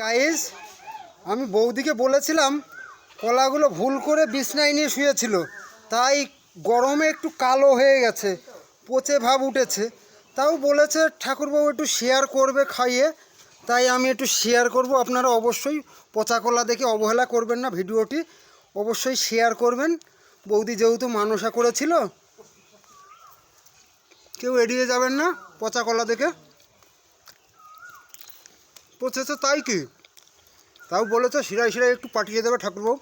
Guys, আমি বৌদিকে বলেছিলাম কলাগুলো ভুল করে বিছনায় নিয়ে শুয়েছিল, তাই গরমে একটু কালো হয়ে গেছে, পচে ভাব উঠেছে। তাও বলেছে ঠাকুরবাবু একটু শেয়ার করবে খাইয়ে, তাই আমি একটু শেয়ার করব। আপনারা অবশ্যই পচা কলা দেখে অবহেলা করবেন না, ভিডিওটি অবশ্যই শেয়ার করবেন। বৌদি যেহেতু মানসা করেছিল, কেউ এড়িয়ে যাবেন না পচা কলা দেখে। পচেছে তাই কি, তাও বলেছে শিরায় শিরায় একটু পাঠিয়ে দেবে ঠাকুরবাবু।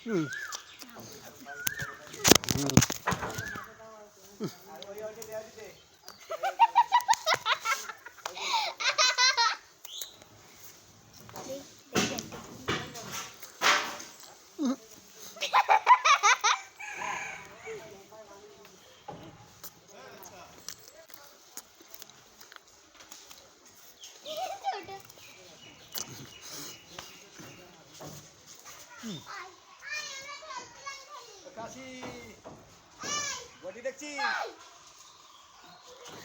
হুম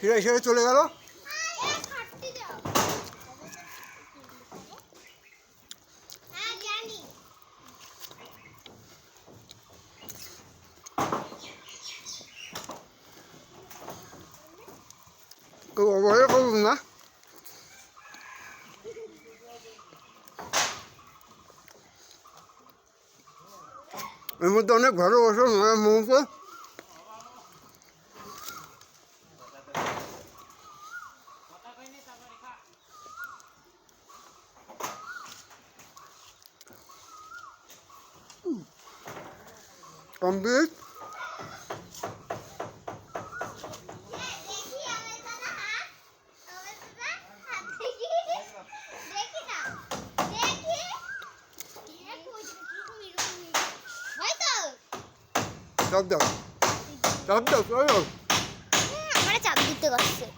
শিরায় শিরায় চলে গেল। কেউ অবহেলা করুন না। এর মধ্যে অনেক ভালোবাসা মায়ের মুখে। কমপ্লিট। চাপ দাও, চাপ দাও, চলো। আমার চাপ দিতে পারছে।